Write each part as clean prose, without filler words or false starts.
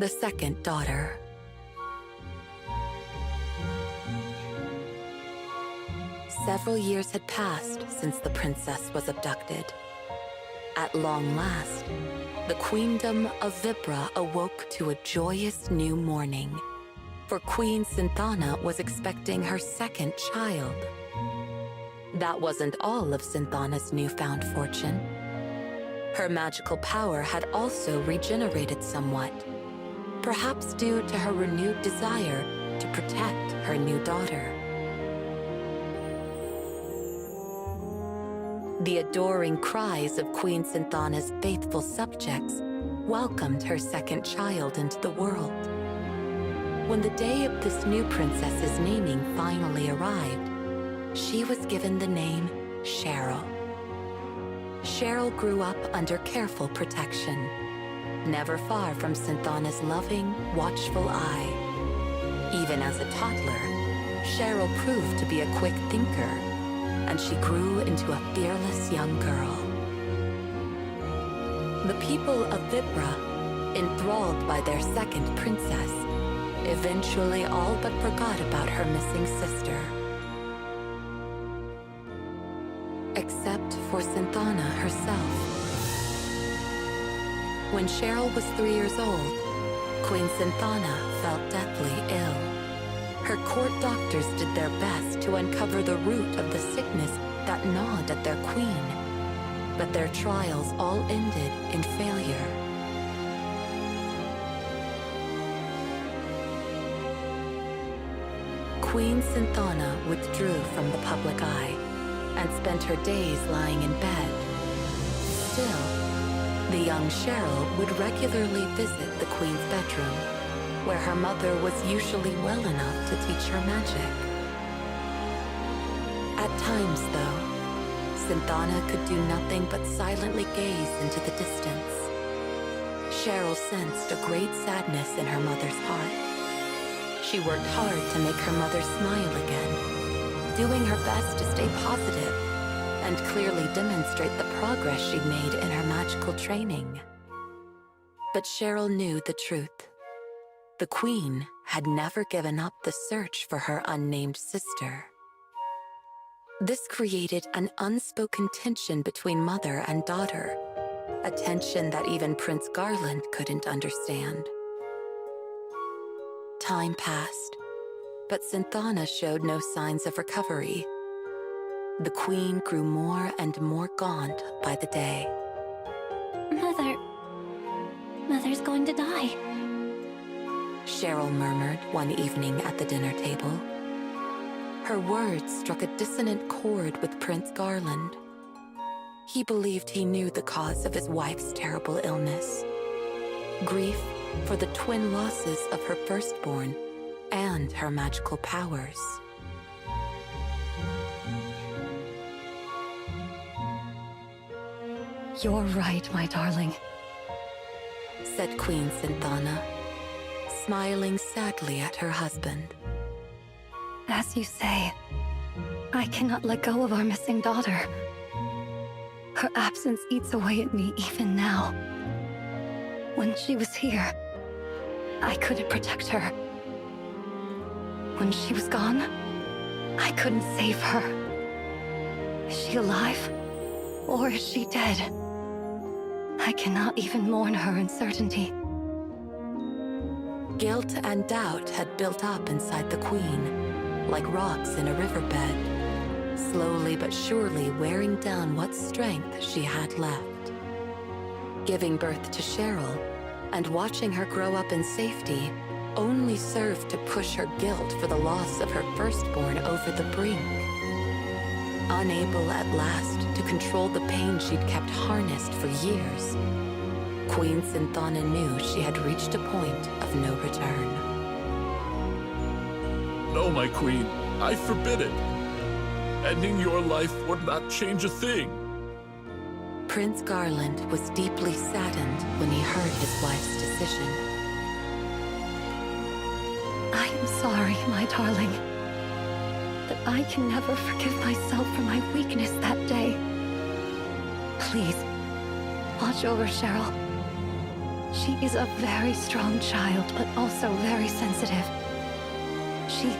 The second daughter. Several years had passed since the princess was abducted. At long last, the queendom of Vibra awoke to a joyous new morning, for Queen Synthana was expecting her second child. That wasn't all of Synthana's newfound fortune. Her magical power had also regenerated somewhat, perhaps due to her renewed desire to protect her new daughter. The adoring cries of Queen Synthana's faithful subjects welcomed her second child into the world. When the day of this new princess's naming finally arrived, she was given the name Cheryl. Cheryl grew up under careful protection, never far from Synthana's loving, watchful eye. Even as a toddler, Cheryl proved to be a quick thinker, and she grew into a fearless young girl. The people of Vibra, enthralled by their second princess, eventually all but forgot about her missing sister. Except for Synthana herself. When Cheryl was 3 years old, Queen Synthana felt deathly ill. Her court doctors did their best to uncover the root of the sickness that gnawed at their queen, but their trials all ended in failure. Queen Synthana withdrew from the public eye and spent her days lying in bed. Still, the young Cheryl would regularly visit the queen's bedroom, where her mother was usually well enough to teach her magic. At times, though, Synthana could do nothing but silently gaze into the distance. Cheryl sensed a great sadness in her mother's heart. She worked hard to make her mother smile again, doing her best to stay positive and clearly demonstrate the progress she'd made in her magical training. But Cheryl knew the truth. The queen had never given up the search for her unnamed sister. This created an unspoken tension between mother and daughter, a tension that even Prince Garland couldn't understand. Time passed, but Synthana showed no signs of recovery. The queen grew more and more gaunt by the day. Mother's going to die. Cheryl murmured one evening at the dinner table. Her words struck a dissonant chord with Prince Garland. He believed he knew the cause of his wife's terrible illness: grief for the twin losses of her firstborn and her magical powers. You're right, my darling, said Queen Synthana, smiling sadly at her husband. As you say, I cannot let go of our missing daughter. Her absence eats away at me even now. When she was here, I couldn't protect her. When she was gone, I couldn't save her. Is she alive? Or is she dead? I cannot even mourn her uncertainty. Guilt and doubt had built up inside the queen, like rocks in a riverbed, slowly but surely wearing down what strength she had left. Giving birth to Cheryl and watching her grow up in safety only served to push her guilt for the loss of her firstborn over the brink. Unable at last to control the pain she'd kept harnessed for years, Queen Synthana knew she had reached a point of no return. No, my queen, I forbid it. Ending your life would not change a thing. Prince Garland was deeply saddened when he heard his wife's decision. I am sorry, my darling, but I can never forgive myself for my weakness that day. Please, watch over Cheryl. She is a very strong child, but also very sensitive. She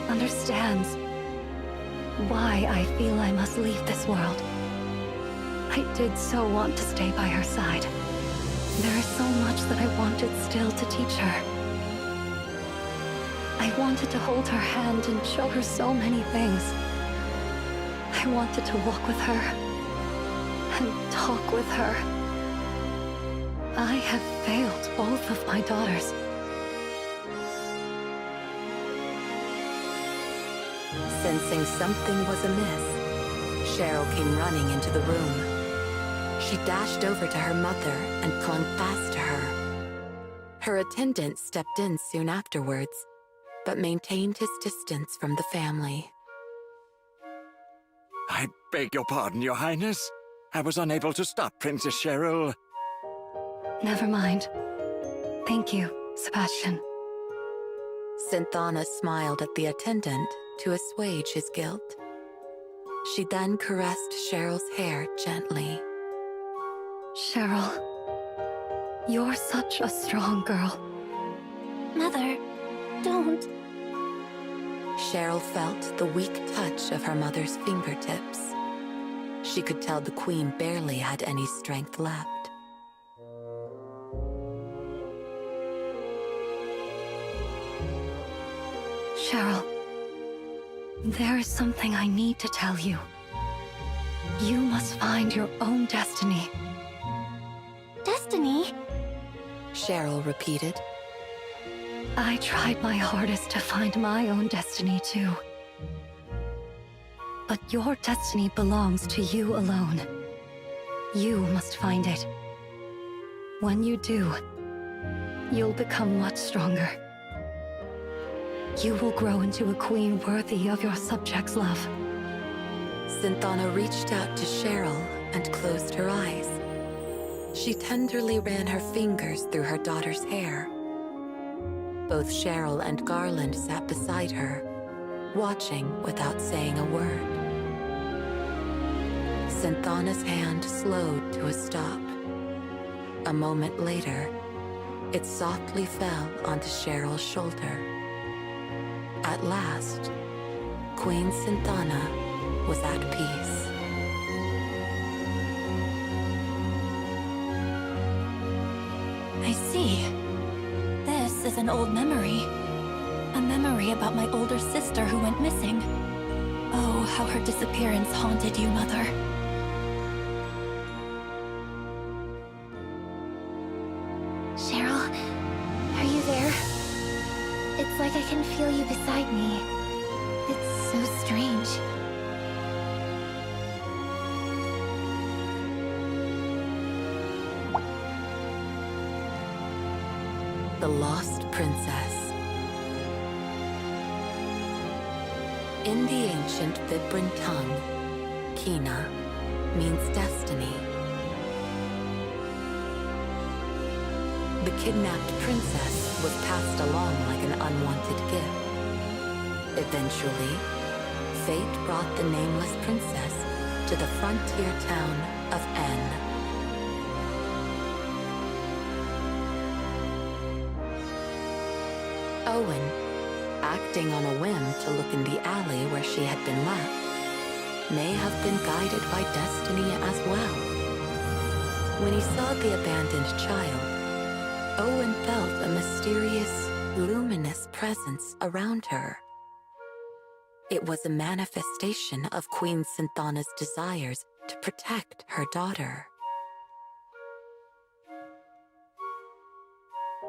understands why I feel I must leave this world. I did so want to stay by her side. There is so much that I wanted still to teach her. I wanted to hold her hand and show her so many things. I wanted to walk with her and talk with her. I have failed both of my daughters. Sensing something was amiss, Cheryl came running into the room. She dashed over to her mother and clung fast to her. Her attendant stepped in soon afterwards, but maintained his distance from the family. I beg your pardon, Your Highness. I was unable to stop Princess Cheryl. Never mind. Thank you, Sebastian. Synthana smiled at the attendant to assuage his guilt. She then caressed Cheryl's hair gently. Cheryl, you're such a strong girl. Mother, don't. Cheryl felt the weak touch of her mother's fingertips. She could tell the queen barely had any strength left. Cheryl, there is something I need to tell you. You must find your own destiny. Destiny? Cheryl repeated. I tried my hardest to find my own destiny too. But your destiny belongs to you alone. You must find it. When you do, you'll become much stronger. You will grow into a queen worthy of your subjects' love. Synthana reached out to Cheryl and closed her eyes. She tenderly ran her fingers through her daughter's hair. Both Cheryl and Garland sat beside her, watching without saying a word. Synthana's hand slowed to a stop. A moment later, it softly fell onto Cheryl's shoulder. At last, Queen Synthana was at peace. I see. This is an old memory. A memory about my older sister who went missing. Oh, how her disappearance haunted you, Mother. Cheryl, are you there? It's like I can feel you beside me. It's so strange. The Lost Princess. In the ancient Vibran tongue, Kina means destiny. The kidnapped princess was passed along like an unwanted gift. Eventually, fate brought the nameless princess to the frontier town of N. Owen, acting on a whim to look in the alley where she had been left, may have been guided by destiny as well. When he saw the abandoned child, Owen felt a mysterious, luminous presence around her. It was a manifestation of Queen Synthana's desires to protect her daughter.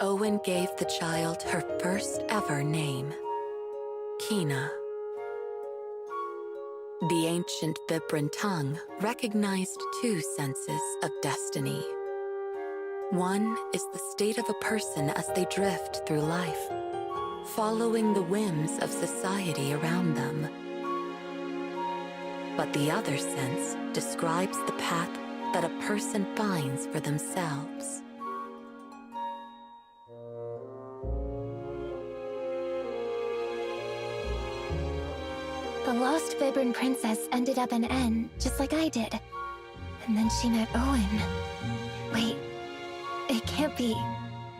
Owen gave the child her first ever name, Kina. The ancient Vibran tongue recognized two senses of destiny. One is the state of a person as they drift through life, following the whims of society around them. But the other sense describes the path that a person finds for themselves. The lost Vibran princess ended up in N, just like I did. And then she met Owen. Wait, It can't be,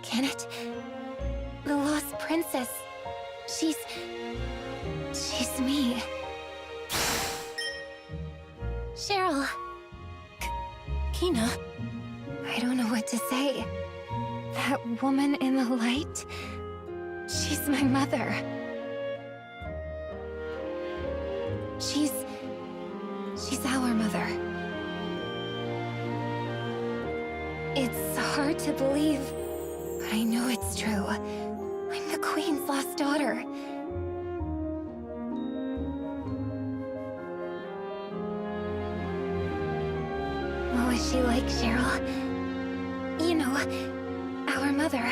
can it? The lost princess. She's me. Cheryl. Kina. I don't know what to say. That woman in the light, she's my mother. She's our mother. It's hard to believe, but I know it's true. I'm the Queen's lost daughter. What was she like, Cheryl? You know, our mother.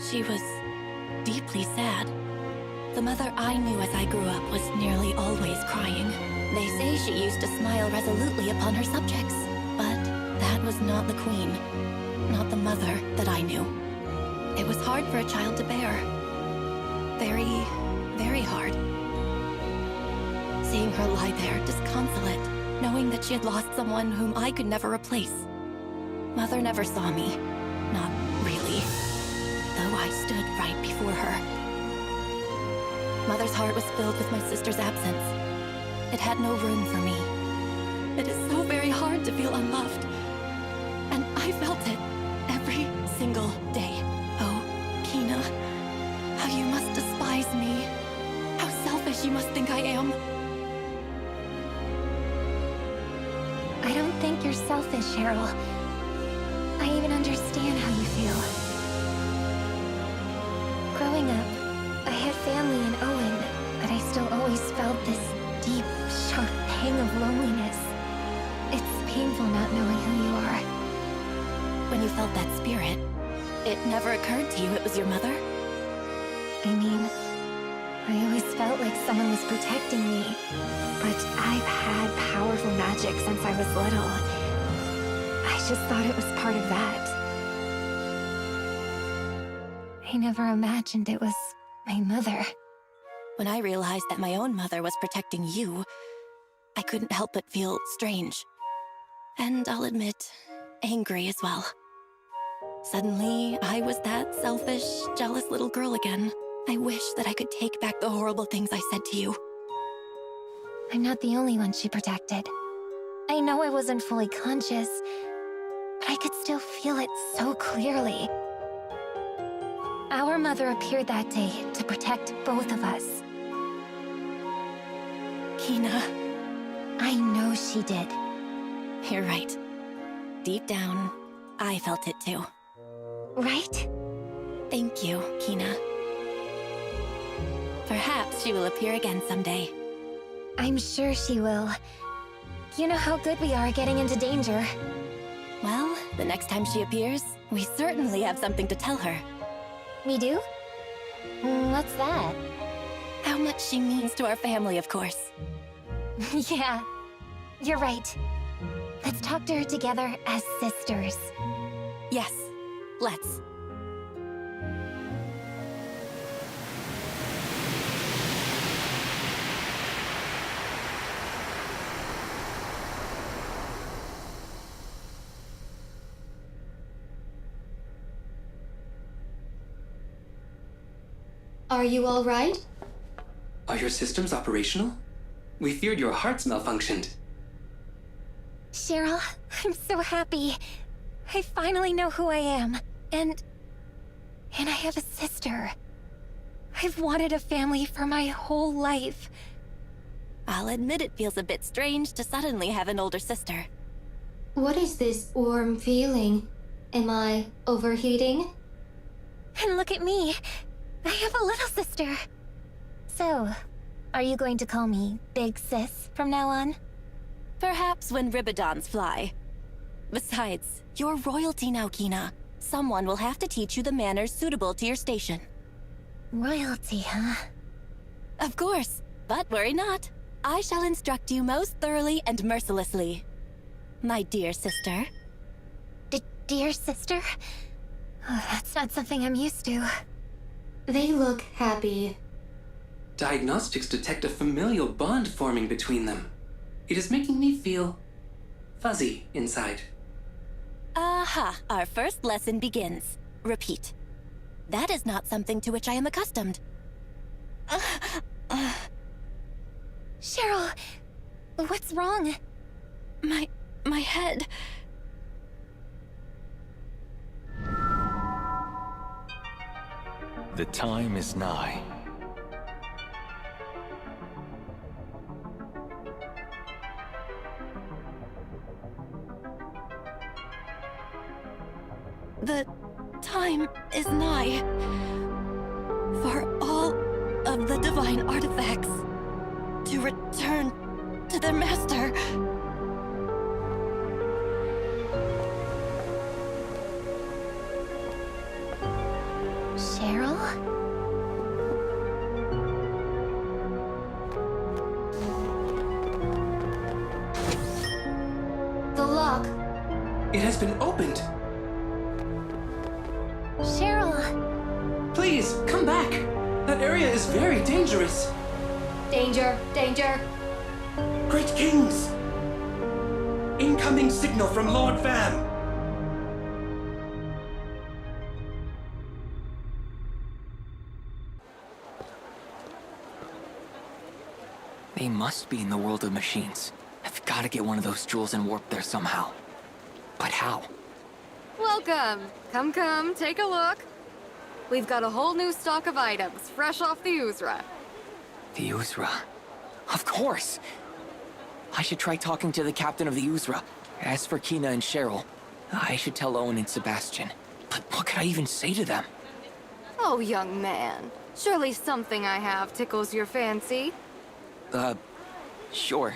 She was deeply sad. The mother I knew as I grew up was nearly always crying. They say she used to smile resolutely upon her subjects, but that was not the Queen, not the mother that I knew. It was hard for a child to bear. Very, very hard. Seeing her lie there, disconsolate, knowing that she had lost someone whom I could never replace. Mother never saw me. Not really. Though I stood right before her. Mother's heart was filled with my sister's absence. It had no room for me. It is so very hard to feel unloved. And I felt it every single day. Oh, Kina, how you must despise me. How selfish you must think I am. I don't think you're selfish, Cheryl. I even understand how you feel. Growing up, I had family in Owen, but I still always felt this deep, sharp pang of loneliness. It's painful not knowing who you are. When you felt that spirit, it never occurred to you it was your mother? I mean, I always felt like someone was protecting me, but I've had powerful magic since I was little. I just thought it was part of that. I never imagined it was my mother. When I realized that my own mother was protecting you, I couldn't help but feel strange. And I'll admit, angry as well. Suddenly, I was that selfish, jealous little girl again. I wish that I could take back the horrible things I said to you. I'm not the only one she protected. I know I wasn't fully conscious, but I could still feel it so clearly. Our mother appeared that day to protect both of us. Kina. I know she did. You're right. Deep down, I felt it too. Right? Thank you, Kina. Perhaps she will appear again someday. I'm sure she will. You know how good we are getting into danger. Well, the next time she appears, we certainly have something to tell her. We do? What's that? How much she means to our family, of course. Yeah, you're right. Let's talk to her together as sisters. Yes, let's. Are you all right? Are your systems operational? We feared your hearts malfunctioned. Cheryl, I'm so happy. I finally know who I am. And I have a sister. I've wanted a family for my whole life. I'll admit it feels a bit strange to suddenly have an older sister. What is this warm feeling? Am I overheating? And look at me. I have a little sister. So, are you going to call me Big Sis from now on? Perhaps when Ribidons fly. Besides, you're royalty now, Kina. Someone will have to teach you the manners suitable to your station. Royalty, huh? Of course, but worry not. I shall instruct you most thoroughly and mercilessly. My dear sister. Dear sister? Oh, that's not something I'm used to. They look happy. Diagnostics detect a familial bond forming between them. It is making me feel fuzzy inside. Aha, our first lesson begins. Repeat. That is not something to which I am accustomed. Cheryl, what's wrong? My head. The time is nigh. The time is nigh for all of the divine artifacts to return to their master. Cheryl? The lock. It has been opened. Cheryl! Please, come back. That area is very dangerous. Danger, danger. Great Kings! Incoming signal from Lord Vam! They must be in the world of machines. I've got to get one of those jewels and warp there somehow. But how? Welcome! Come, take a look. We've got a whole new stock of items, fresh off the Uzra. The Uzra? Of course! I should try talking to the captain of the Uzra. As for Kina and Cheryl, I should tell Owen and Sebastian. But what could I even say to them? Oh, young man. Surely something I have tickles your fancy. Sure.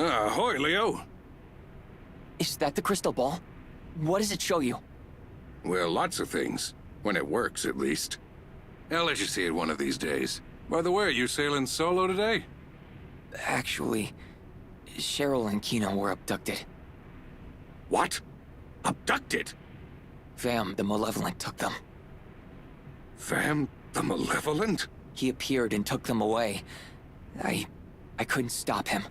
Ahoy, Leo. Is that the crystal ball? What does it show you? Well, lots of things. When it works, at least. I'll let you see it one of these days. By the way, you sailing solo today? Actually, Cheryl and Kino were abducted. What? Abducted? Vam, the Malevolent, took them. Vam, the Malevolent? He appeared and took them away. I couldn't stop him.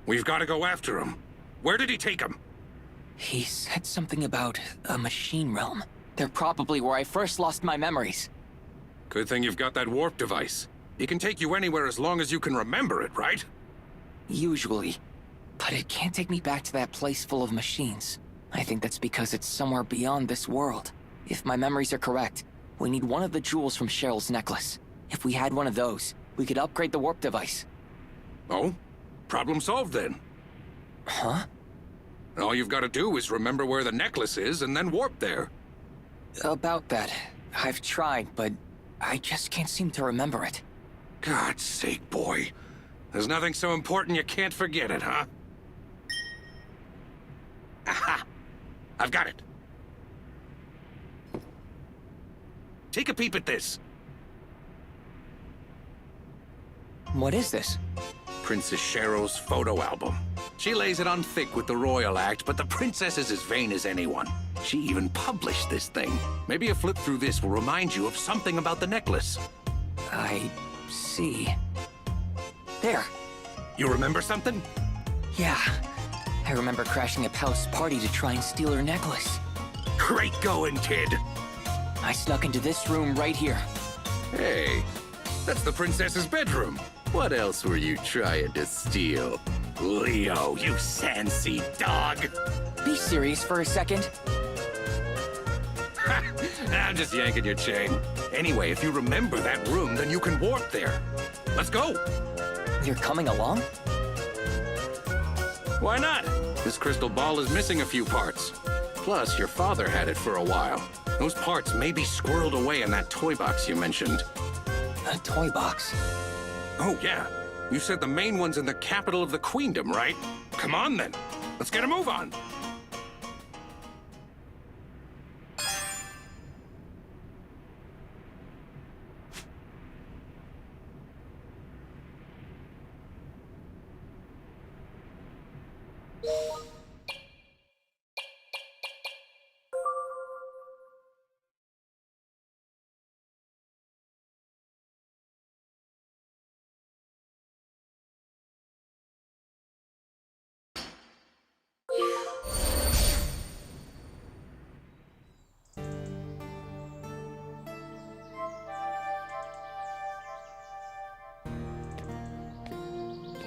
We've got to go after him. Where did he take him? He said something about a machine realm. They're probably where I first lost my memories. Good thing you've got that warp device. He can take you anywhere as long as you can remember it, right? Usually. But it can't take me back to that place full of machines. I think that's because it's somewhere beyond this world. If my memories are correct, we need one of the jewels from Cheryl's necklace. If we had one of those, we could upgrade the warp device. Oh? Problem solved then. Huh? All you've got to do is remember where the necklace is and then warp there. About that, I've tried, but I just can't seem to remember it. God's sake, boy. There's nothing so important you can't forget it, huh? Aha! I've got it. Take a peep at this. What is this? Princess Cheryl's photo album. She lays it on thick with the royal act, but the princess is as vain as anyone. She even published this thing. Maybe a flip through this will remind you of something about the necklace. I see. There. You remember something? Yeah. I remember crashing a palace party to try and steal her necklace. Great going, kid. I snuck into this room right here. Hey, that's the princess's bedroom. What else were you trying to steal? Leo, you Sansi dog! Be serious for a second. I'm just yanking your chain. Anyway, if you remember that room, then you can warp there. Let's go! You're coming along? Why not? This crystal ball is missing a few parts. Plus, your father had it for a while. Those parts may be squirreled away in that toy box you mentioned. A toy box? Oh, yeah. You said the main one's in the capital of the queendom, right? Come on, then. Let's get a move on.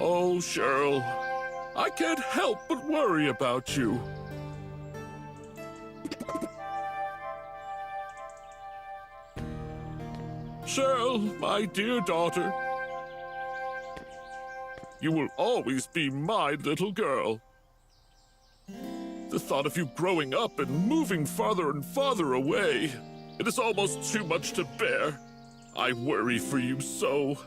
Oh, Cheryl, I can't help but worry about you. Cheryl, my dear daughter, you will always be my little girl. The thought of you growing up and moving farther and farther away, it is almost too much to bear. I worry for you so.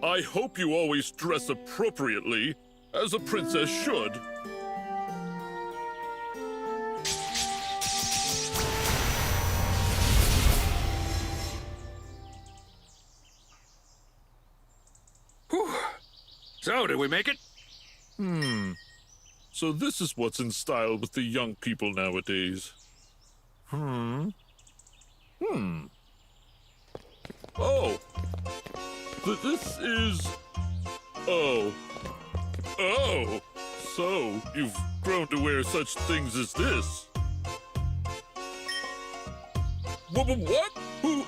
I hope you always dress appropriately, as a princess should. Whew. So, did we make it? So this is what's in style with the young people nowadays. Oh. This is... Oh. Oh! So, you've grown to wear such things as this. What? Who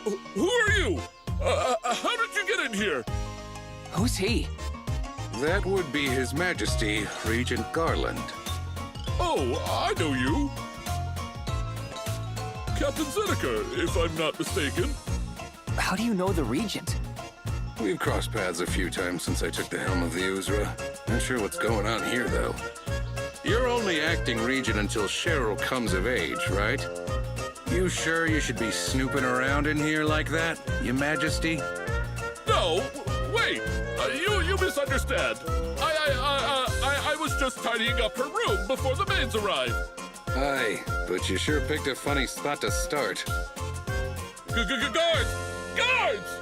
are you? How did you get in here? Who's he? That would be His Majesty, Regent Garland. Oh, I know you. Captain Zeneca, if I'm not mistaken. How do you know the Regent? We've crossed paths a few times since I took the helm of the Uzra. Not sure what's going on here, though. You're only acting Regent until Cheryl comes of age, right? You sure you should be snooping around in here like that, Your Majesty? No, wait. You understand. I was just tidying up her room before the maids arrived. Aye, but you sure picked a funny spot to start. Guards! Guards!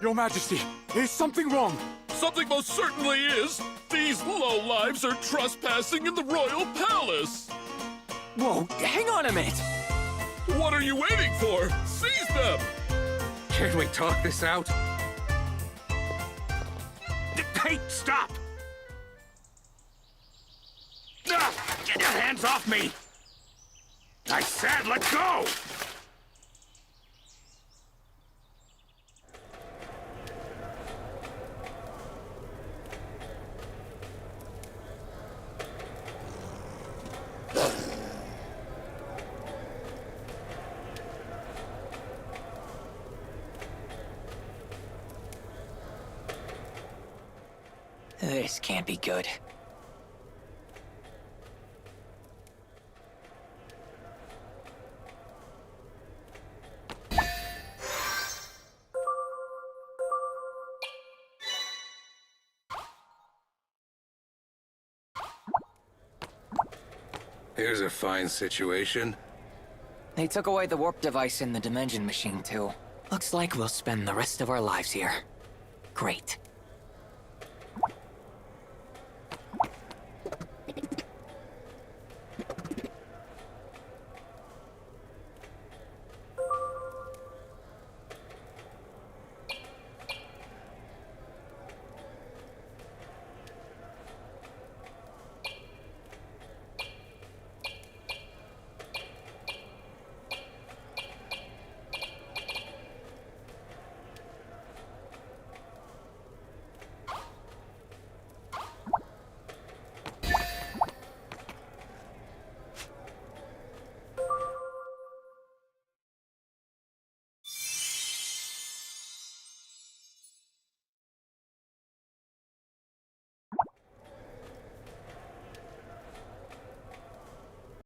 Your Majesty, is something wrong? Something most certainly is. These lowlives are trespassing in the royal palace. Whoa, hang on a minute! What are you waiting for? Seize them! Can't we talk this out? Hey, stop! Ah, get your hands off me! I said let go! This can't be good. Here's a fine situation. They took away the warp device in the dimension machine, too. Looks like we'll spend the rest of our lives here. Great.